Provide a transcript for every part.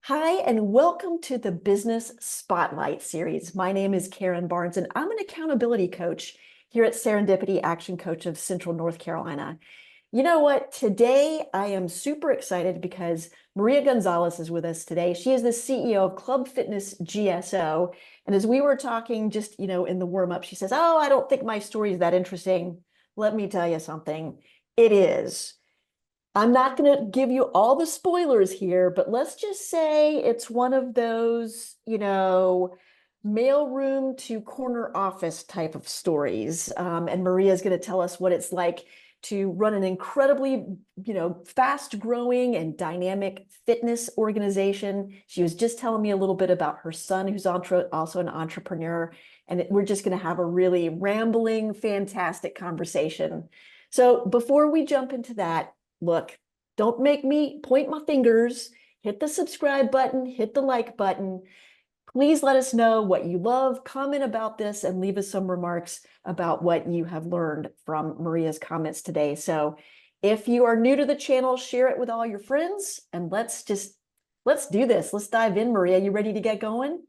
Hi, and welcome to the Business Spotlight series. My name is Karen Barnes, and I'm an accountability coach here at Serendipity Action Coach of Central North Carolina. You know what? Today I am super excited because Maria Gonzalez is with us today. She is the CEO of Club Fitness GSO. And as we were talking just, in the warm up, she says, "Oh, I don't think my story is that interesting." Let me tell you something. It is. I'm not going to give you all the spoilers here, but let's just say it's one of those, mailroom to corner office type of stories. And Maria's going to tell us what it's like to run an incredibly, fast growing and dynamic fitness organization. She was just telling me a little bit about her son, who's also an entrepreneur. And we're just going to have a really rambling, fantastic conversation. So before we jump into that, look, don't make me point my fingers. Hit the subscribe button, hit the like button. Please let us know what you love, comment about this, and leave us some remarks about what you have learned from Maria's comments today. So if you are new to the channel, share it with all your friends, and let's do this. Let's dive in. Maria, you ready to get going?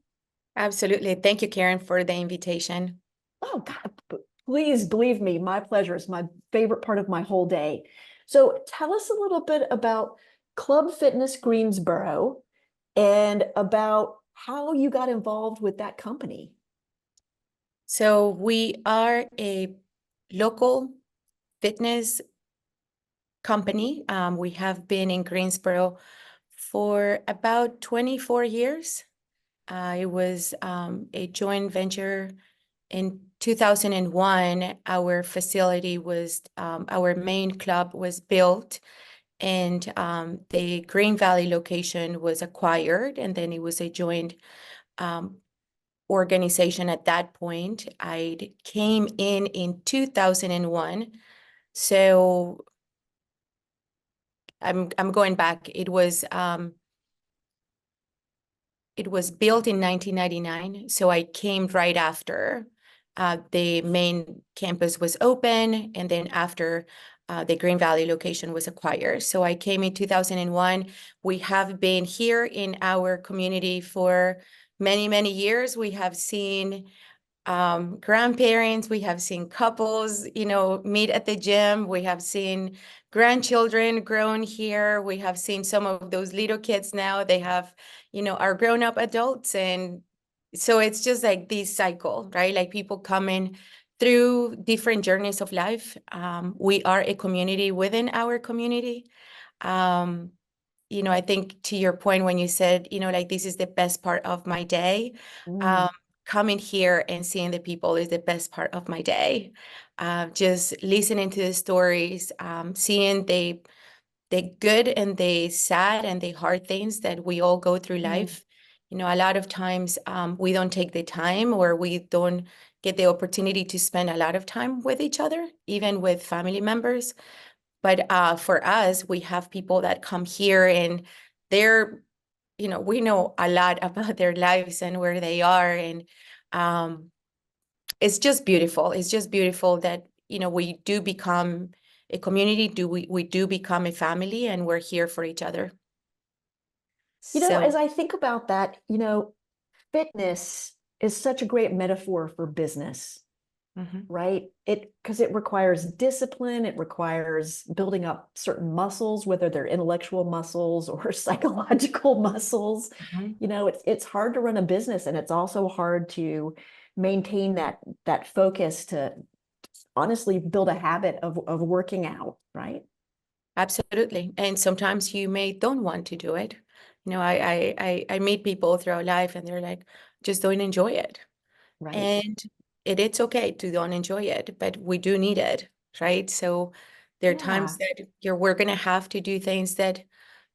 Absolutely. Thank you, Karen, for the invitation. Oh, God, please believe me, my pleasure. It's my favorite part of my whole day. So tell us a little bit about Club Fitness Greensboro and about how you got involved with that company. So we are a local fitness company. We have been in Greensboro for about 24 years. It was a joint venture. In 2001, our facility was, our main club was built, and the Green Valley location was acquired, and then it was a joint organization at that point. I came in 2001. So I'm going back. It was built in 1999, so I came right after the main campus was open, and then after the Green Valley location was acquired. So I came in 2001. We have been here in our community for many, many years. We have seen grandparents, we have seen couples, meet at the gym. We have seen grandchildren grown here. We have seen some of those little kids now. They have, are grown-up adults. And so it's just like this cycle, right? Like people coming through different journeys of life. We are a community within our community. I think to your point when you said, like this is the best part of my day. Mm. Coming here and seeing the people is the best part of my day. Just listening to the stories, seeing the good and the sad and the hard things that we all go through life. A lot of times we don't take the time, or we don't get the opportunity to spend a lot of time with each other, even with family members. But for us, we have people that come here, and they're, we know a lot about their lives and where they are. And it's just beautiful. It's just beautiful that, we do become a community, we do become a family, and we're here for each other. As So, I think about that, fitness is such a great metaphor for business, mhm, right? Because it requires discipline, it requires building up certain muscles, whether they're intellectual muscles or psychological muscles. mhm. It's hard to run a business, and it's also hard to maintain that focus to honestly build a habit of working out, right? Absolutely. And sometimes you may don't want to do it. I meet people throughout life, and they're like, just don't enjoy it. Right. And it's okay to don't enjoy it, but we do need it, right? So there are times Yeah, that we're gonna have to do things that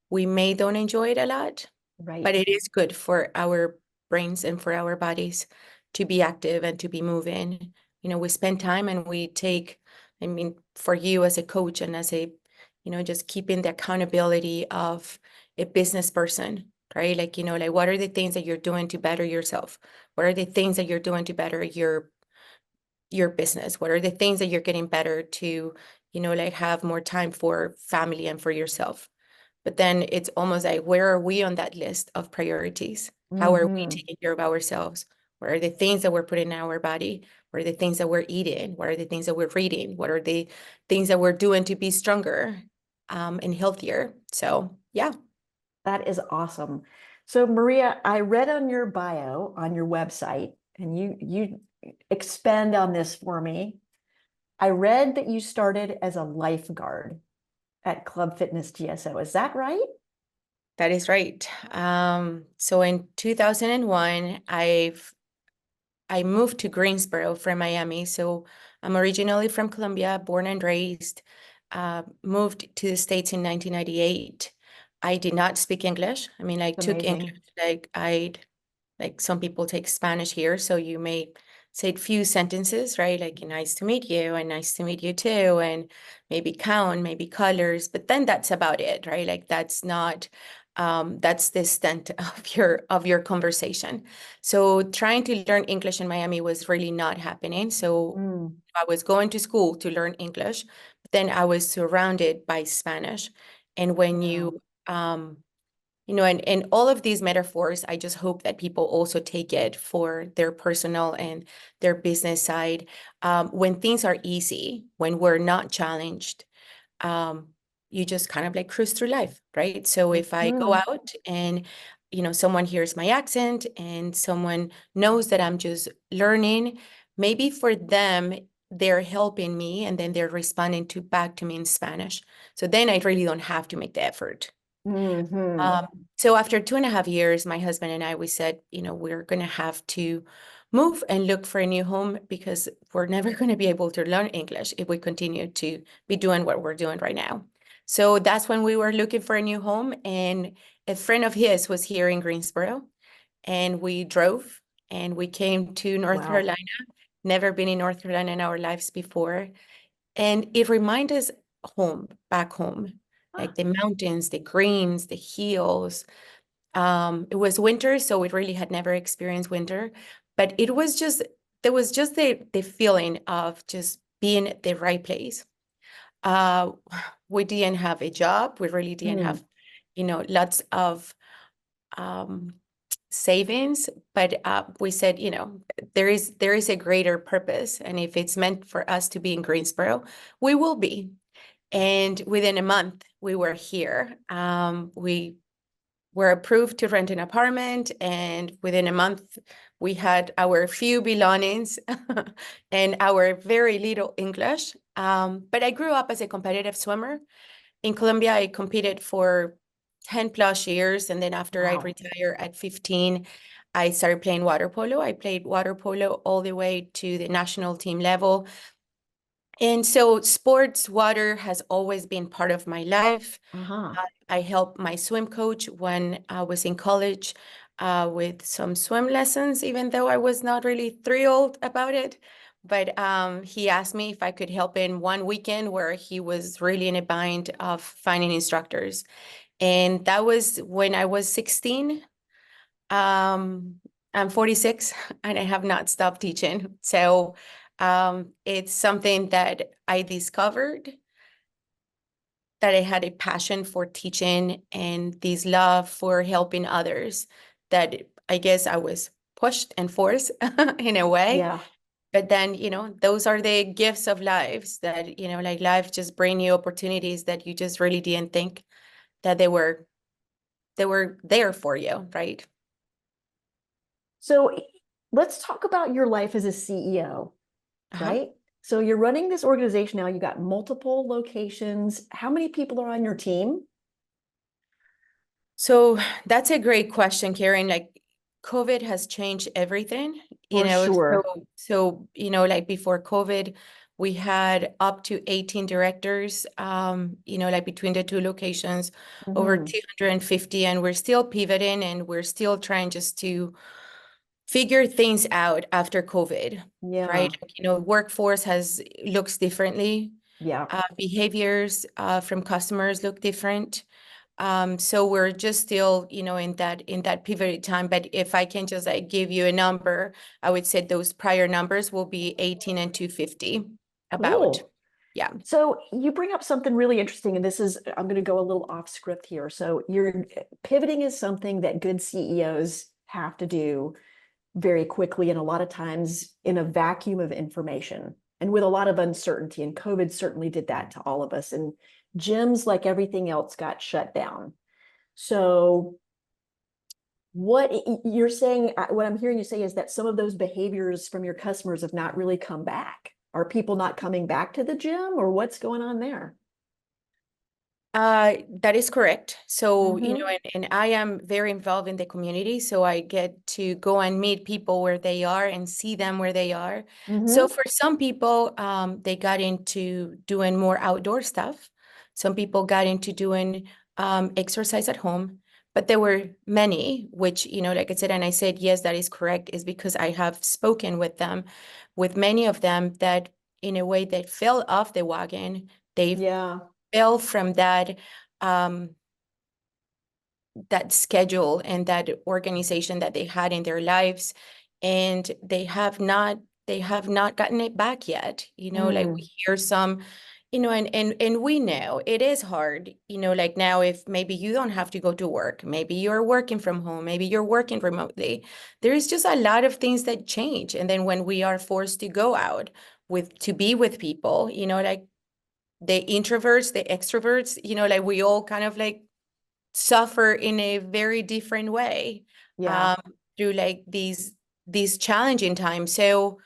we may don't enjoy it a lot, right. but it is good for our brains and for our bodies to be active and to be moving. We spend time, and we take, I mean, for you as a coach and as a, just keeping the accountability of a business person, right? Like, like what are the things that you're doing to better yourself? What are the things that you're doing to better your business? What are the things that you're getting better to, like have more time for family and for yourself? but then it's almost like, where are we on that list of priorities? How are we Mm-hmm. taking care of ourselves? What are the things that we're putting in our body? What are the things that we're eating? What are the things that we're reading? What are the things that we're doing to be stronger, and healthier? So yeah. That is awesome. So Maria, I read on your bio on your website, and you expand on this for me. I read that you started as a lifeguard at Club Fitness GSO. Is that right? That is right. So in 2001, I moved to Greensboro from Miami. So I'm originally from Colombia, born and raised. Moved to the States in 1998. I did not speak English. I mean, I took English Amazing. like some people take Spanish here, so you may say a few sentences, right? Like nice to meet you and nice to meet you too, and maybe count, maybe colors, but then that's about it, right? Like that's not that's the extent of your conversation. So trying to learn English in Miami was really not happening. So Mm, I was going to school to learn English, but then I was surrounded by Spanish. And when wow. and all of these metaphors, I just hope that people also take it for their personal and their business side. When things are easy, when we're not challenged, um, you just kind of like cruise through life, right? So if I go Mhm. out and, someone hears my accent and someone knows that I'm just learning, maybe for them, they're helping me and then they're responding back to me in Spanish. So then I really don't have to make the effort. Mhm. Um, so after 2.5 years, my husband and I, we said, we're going to have to move and look for a new home because we're never going to be able to learn English if we continue to be doing what we're doing right now. So that's when we were looking for a new home. And a friend of his was here in Greensboro, and we drove and we came to North Wow. Carolina. Never been in North Carolina in our lives before. And it reminded us home, back home, Ah, like the mountains, the greens, the hills. It was winter, so we really had never experienced winter, but there was just the feeling of just being at the right place. Uh, we didn't have a job. We really didn't mm, have, lots of um, savings, but we said, there is a greater purpose, and if it's meant for us to be in Greensboro, we will be. And within a month, we were here. We were approved to rent an apartment, and within a month, we had our few belongings and our very little English. But I grew up as a competitive swimmer. In Colombia, I competed for 10 plus years. And then after I wow. retired at 15, I started playing water polo. I played water polo all the way to the national team level. And so sports, water has always been part of my life. Uh-huh. I helped my swim coach when I was in college with some swim lessons, even though I was not really thrilled about it. But he asked me if I could help in one weekend where he was really in a bind of finding instructors. And that was when I was 16. I'm 46 and I have not stopped teaching. So it's something that I discovered, that I had a passion for teaching and this love for helping others, that I guess I was pushed and forced in a way. Yeah. But then, those are the gifts of lives that, like life just bring you opportunities that you just really didn't think that they were there for you, right? So let's talk about your life as a CEO, Uh-huh. right? So you're running this organization now, you got multiple locations. How many people are on your team? So that's a great question, Karen. Like COVID has changed everything, For So, sure. like before COVID, we had up to 18 directors, like between the two locations, over Hmm. 250, and we're still pivoting and we're still trying just to figure things out after COVID, right? Yeah. Workforce looks differently. Yeah. Behaviors from customers look different. So we're just still, in that pivoted time. But if I can just like give you a number, I would say those prior numbers will be 18 and 250 about. Cool. Yeah. So you bring up something really interesting, and this is, I'm going to go a little off script here. So you're pivoting is something that good CEOs have to do very quickly, and a lot of times in a vacuum of information and with a lot of uncertainty. And COVID certainly did that to all of us. And gyms, like everything else, got shut down. So what you're saying, what I'm hearing you say is that some of those behaviors from your customers have not really come back. Are people not coming back to the gym, or what's going on there? That is correct. So, Mm-hmm. and I am very involved in the community, so I get to go and meet people where they are and see them where they are. So Mm-hmm. for some people, they got into doing more outdoor stuff. Some people got into doing exercise at home, but there were many, which, like I said, and I said, yes, that is correct, is because I have spoken with them, with many of them that in a way that fell off the wagon. They Yeah. fell from um, that schedule and that organization that they had in their lives, and they have not gotten it back yet. Like we Mm. hear some, and we know it is hard. Like now, if maybe you don't have to go to work, maybe you're working from home, maybe you're working remotely, there is just a lot of things that change. And then when we are forced to go out to be with people, like the introverts, the extroverts, like we all kind of like suffer in a very different way Yeah. um, through like these challenging times. So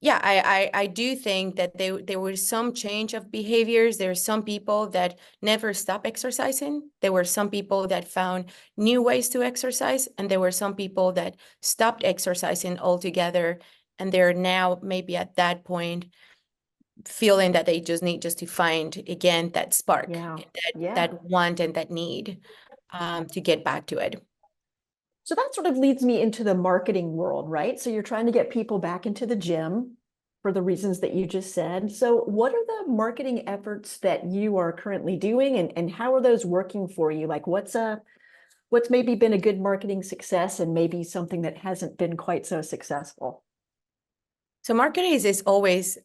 yeah, I do think that there was some change of behaviors. There are some people that never stop exercising. There were some people that found new ways to exercise, and there were some people that stopped exercising altogether. And they're now maybe at that point feeling that they just need to find again that spark, Yeah. that Yeah. that want and that need to get back to it. So that sort of leads me into the marketing world, right? So you're trying to get people back into the gym for the reasons that you just said. So what are the marketing efforts that you are currently doing, and how are those working for you? Like what's maybe been a good marketing success and maybe something that hasn't been quite so successful? So marketing is always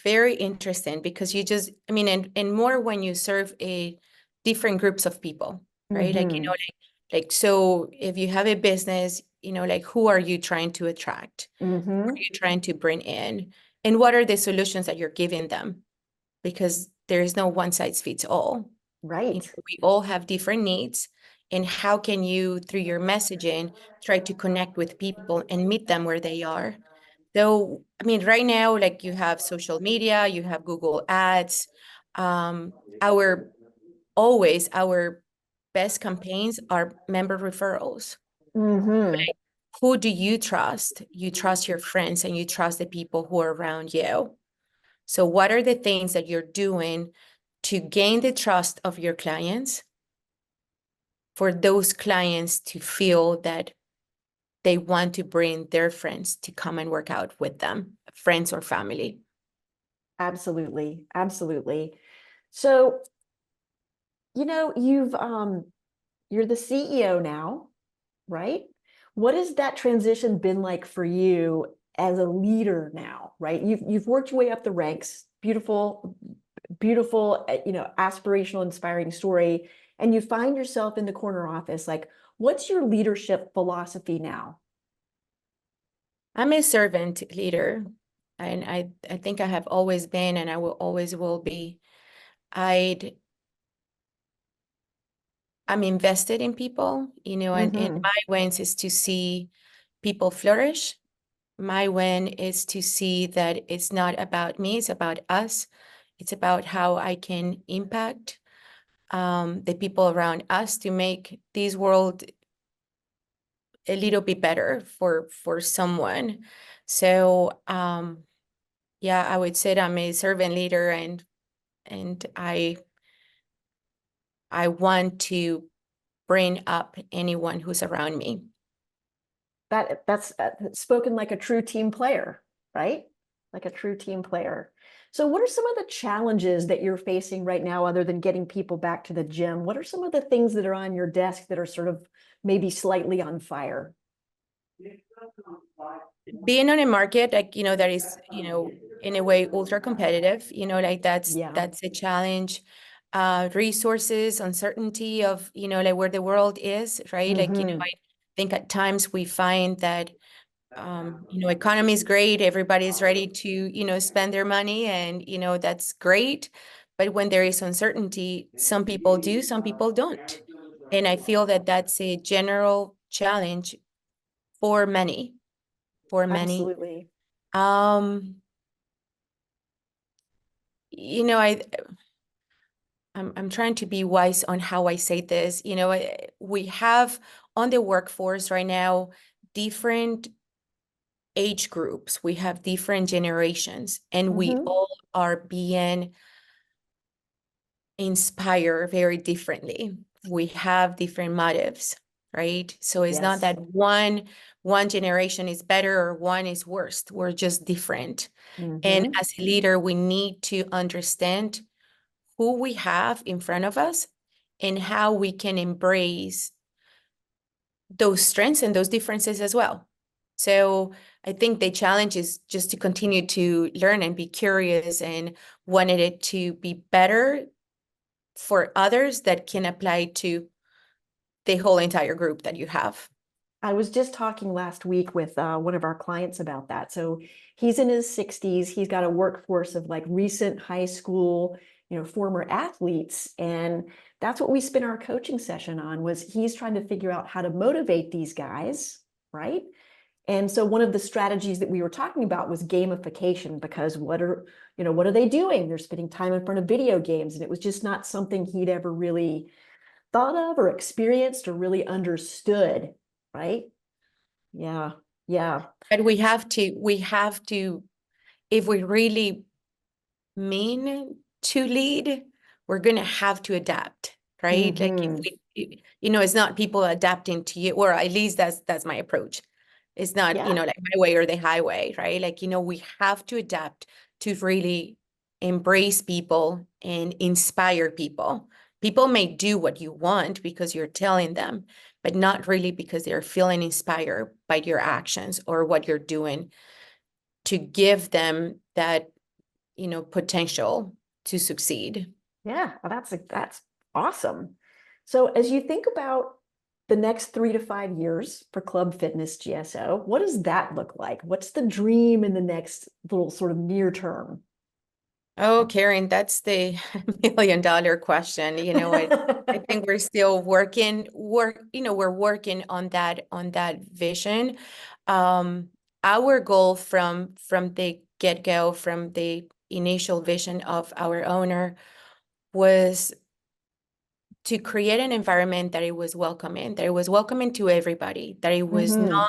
very interesting because you just, I mean, and more when you serve a different groups of people, right? Like, Mm-hmm. so if you have a business, like who are you trying to attract? Who are Mm-hmm. you trying to bring in? And what are the solutions that you're giving them? Because there is no one size fits all. Right. We all have different needs. And how can you, through your messaging, try to connect with people and meet them where they are? So, I mean, right now, like you have social media, you have Google Ads. Um, our our best campaigns are member referrals. Mm-hmm. Who do you trust? You trust your friends and you trust the people who are around you. So, what are the things that you're doing to gain the trust of your clients, for those clients to feel that they want to bring their friends to come and work out with them, friends or family? Absolutely. Absolutely. So, you're the CEO now, right? What has that transition been like for you as a leader now, right? You've worked your way up the ranks, beautiful, beautiful, aspirational, inspiring story, and you find yourself in the corner office. Like, what's your leadership philosophy now? I'm a servant leader, and I think I have always been, and I will always will be. I'd I'm invested in people, and Mm-hmm. my wins is to see people flourish. My win is to see that it's not about me, it's about us. It's about how I can impact the people around us to make this world a little bit better for someone. So yeah, I would say that I'm a servant leader, and I want to bring up anyone who's around me. That's spoken like a true team player, right? Like a true team player. So what are some of the challenges that you're facing right now other than getting people back to the gym? What are some of the things that are on your desk that are sort of maybe slightly on fire? Being on a market like, that is, in a way ultra competitive, like Yeah. that's a challenge. Resources, uncertainty of, like where the world is, right? Like, Hmm. I think at times we find that economy is great, everybody's ready to, spend their money, and, that's great. But when there is uncertainty, some people do, some people don't. And I feel that that's a general challenge for many, for many. Absolutely. Um, you know, I I'm trying to be wise on how I say this. We have on the workforce right now different age groups, we have different generations, and we Hmm. all are being inspired very differently. We have different motives, right? So it's not Yes. that one generation is better or one is worse. We're just different. And Hmm. as a leader, we need to understand who we have in front of us and how we can embrace those strengths and those differences as well. So I think the challenge is just to continue to learn and be curious and wanted it to be better for others that can apply to the whole entire group that you have. I was just talking last week with one of our clients about that. So he's in his 60s. He's got a workforce of like recent high school, former athletes. And that's what we spent our coaching session on was he's trying to figure out how to motivate these guys, right? And so one of the strategies that we were talking about was gamification because what are they doing? They're spending time in front of video games. And it was just not something he'd ever really thought of or experienced or really understood, right? Yeah, yeah. But we have to, if we really mean to lead, we're going to have to adapt, right? Like if Hmm. it's not people adapting to you, or at least that's my approach. It's not, Yeah, like my way or the highway, right? Like, we have to adapt to really embrace people and inspire people. People may do what you want because you're telling them, but not really because they're feeling inspired by your actions or what you're doing to give them that potential to succeed. yeah. Well, that's awesome. So as you think about the next 3 to 5 years for Club Fitness GSO, what does that look like? What's the dream in the next little sort of near term? Oh, Karen, that's the $1 million question. I think we're still we're working on that vision. Um, our goal from the get-go, from the initial vision of our owner was to create an environment that it was welcoming to everybody, that it was not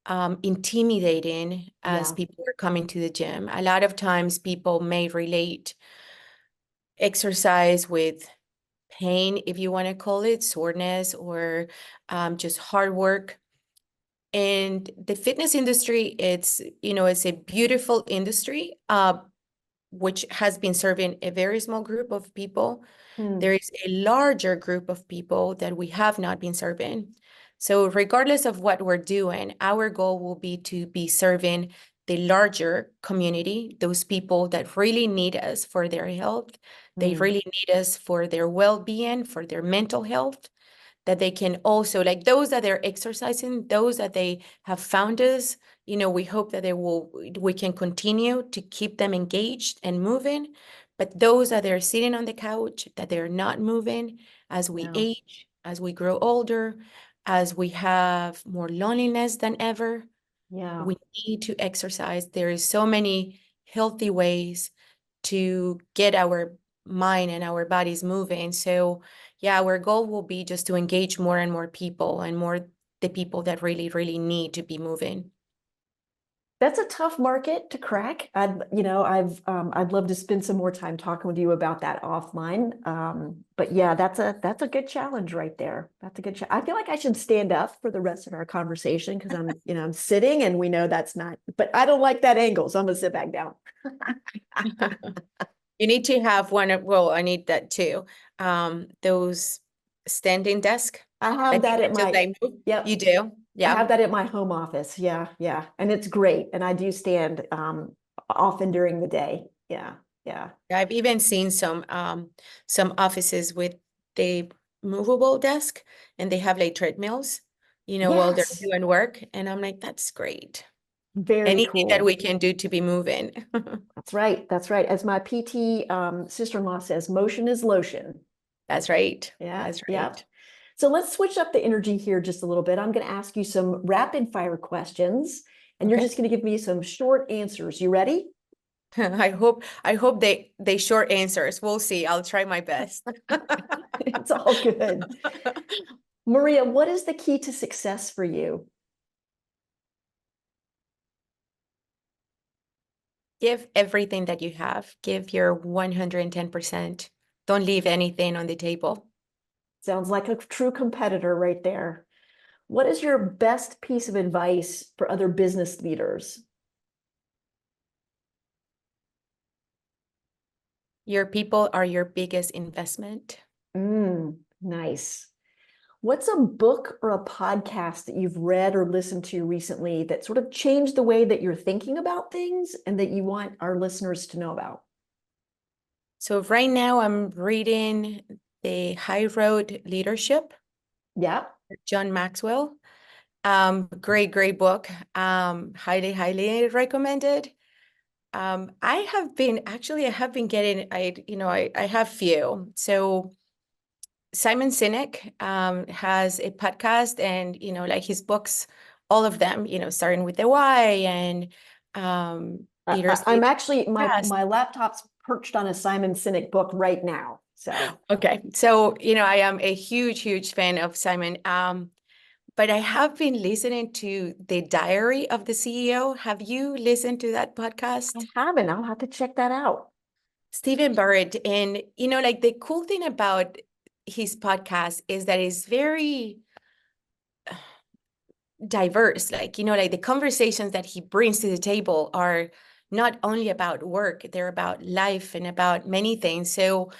Hmm. intimidating as Yeah. people were coming to the gym. A lot of times people may relate exercise with pain, if you want to call it, soreness, or just hard work. And the fitness industry, it's a beautiful industry, which has been serving a very small group of people. There Hmm. is a larger group of people that we have not been serving. So regardless of what we're doing, our goal will be to be serving the larger community, those people that really need us for their health. They Hmm. really need us for their well-being, for their mental health, that they can also, like those that they're exercising, those that they have found us, we hope that we can continue to keep them engaged and moving. But those that they're sitting on the couch, that they're not moving, as we Yeah. age, as we grow older, as we have more loneliness than ever, Yeah. we need to exercise. There is so many healthy ways to get our mind and our bodies moving. So yeah, our goal will be just to engage more and more people, and more the people that really, really need to be moving. That's a tough market to crack. I'd love to spend some more time talking with you about that offline. But yeah, that's a good challenge right there. That's a good I feel like I should stand up for the rest of our conversation because I'm sitting and we know that's not, but I don't like that angle, so I'm gonna sit back down. You need to have well, I need that too. Those standing desk I that have you that at can just my, like move. You yep, do? I Yeah. have that at my home office. Yeah, yeah. And it's great. And I do stand often during the day. Yeah, yeah. I've even seen some offices with the movable desk and they have like treadmills, while they're Yes, doing work. And I'm like, that's great. very Anything that cool. we can do to be moving. That's right. That's right. As my PT sister-in-law says, motion is lotion. That's right. Yeah, That's yeah. right. So let's switch up the energy here just a little bit. I'm going to ask you some rapid fire questions, and you're Okay. just going to give me some short answers. You ready? I hope they short answers. We'll see. I'll try my best. It's all good. Maria, what is the key to success for you? Give everything that you have. Give your 110%. Don't leave anything on the table. Sounds like a true competitor right there. What is your best piece of advice for other business leaders? Your people are your biggest investment. Nice. What's a book or a podcast that you've read or listened to recently that sort of changed the way that you're thinking about things and that you want our listeners to know about? So right now I'm reading The High Road Leadership, Yeah. John Maxwell. Great book. Highly recommended. I have been getting, I have few. So Simon Sinek has a podcast and, like his books, all of them, starting with the why and leaders I'm lead actually fast. my laptop's perched on a Simon Sinek book right now. So Okay. So, I am a huge fan of Simon. But I have been listening to The Diary of the CEO. Have you listened to that I podcast? haven't. I'll have to check that out. Stephen Barrett. And, like the cool thing about his podcast is that it's very diverse. Like, like the conversations that he brings to the table are not only about work, they're about life and about many things. So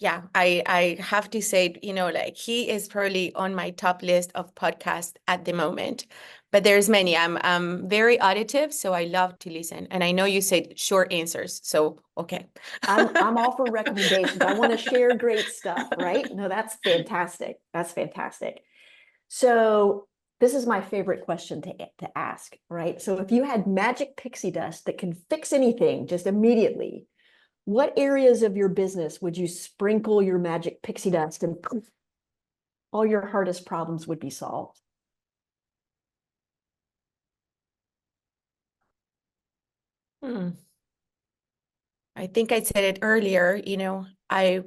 yeah, I have to say, like he is probably on my top list of podcasts at the moment. But there's many. I'm very auditive, so I love to listen. And I know you said short answers, so okay. I'm all for recommendations. I want to share great stuff, right? No, that's fantastic. That's fantastic. So this is my favorite question to ask, right? So if you had magic pixie dust that can fix anything just immediately, what areas of your business would you sprinkle your magic pixie dust and poof, all your hardest problems would be solved? Hmm. I think I said it earlier, I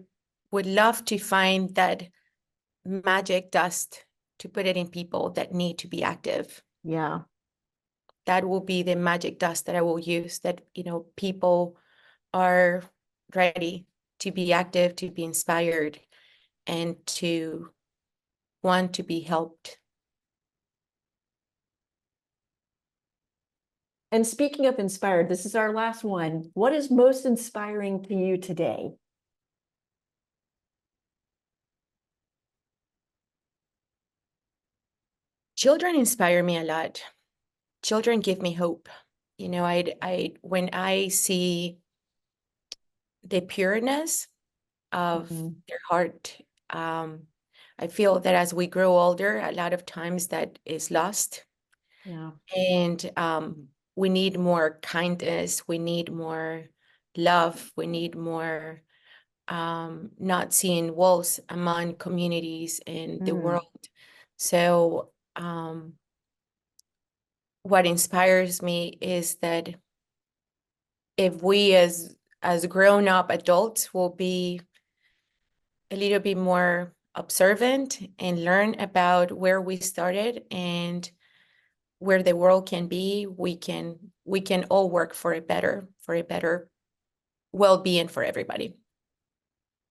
would love to find that magic dust to put it in people that need to be active. Yeah. That will be the magic dust that I will use, that, people are ready to be active, to be inspired, and to want to be helped. And speaking of inspired, this is our last one. What is most inspiring to you today? Children inspire me a lot. Children give me hope. When I see the pureness of Mhm. their heart, I feel that as we grow older, a lot of times that is lost. Yeah. And we need more kindness. We need more love. We need more not seeing walls among communities in the Mm. world. So what inspires me is that if we as grown-up adults will be a little bit more observant and learn about where we started and where the world can be, we can all work for a better well-being for everybody.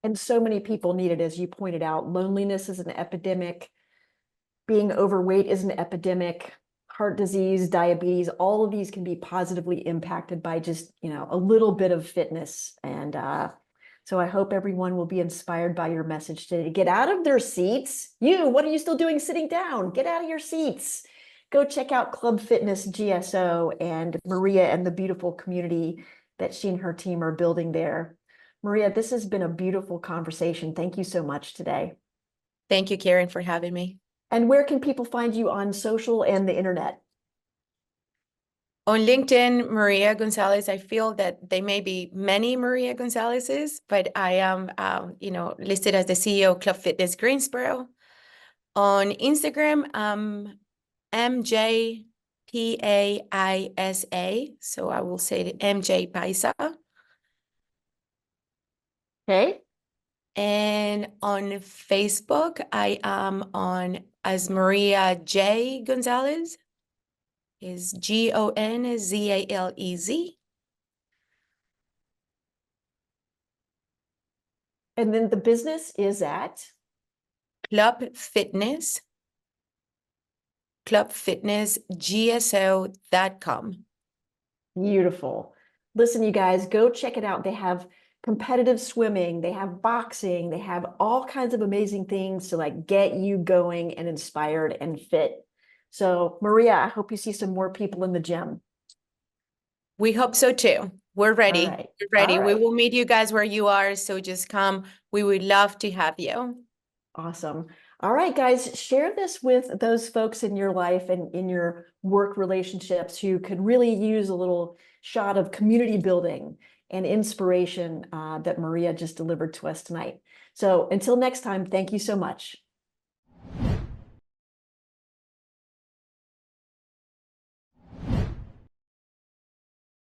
And so many people need it, as you pointed out. Loneliness is an epidemic. Being overweight is an epidemic. Heart disease, diabetes, all of these can be positively impacted by just, a little bit of fitness. And so I hope everyone will be inspired by your message today to get out of their seats. What are you still doing sitting down? Get out of your seats. go check out Club Fitness GSO and Maria and the beautiful community that she and her team are building there. Maria, this has been a beautiful conversation. Thank you so much today. Thank you, Karen, for having me. And where can people find you on social and the internet? On LinkedIn, Maria Gonzalez. I feel that there may be many Maria Gonzalez's, but I am, listed as the CEO of Club Fitness Greensboro. On Instagram, MJ Paisa. So I will say MJ Paisa. Okay. And on Facebook, I am on as Maria J. Gonzalez. Is Gonzalez. And then the business is at? Club Fitness. clubfitnessgso.com. Beautiful. Listen, you guys, go check it out. They have competitive swimming, they have boxing, they have all kinds of amazing things to like get you going and inspired and fit. So, Maria, I hope you see some more people in the gym. We hope so too. We're All ready. right. We're ready. All We right. will meet you guys where you are. So just come. We would love to have you. Awesome. All right, guys, share this with those folks in your life and in your work relationships who could really use a little shot of community building and inspiration that Maria just delivered to us tonight. So until next time, thank you so much.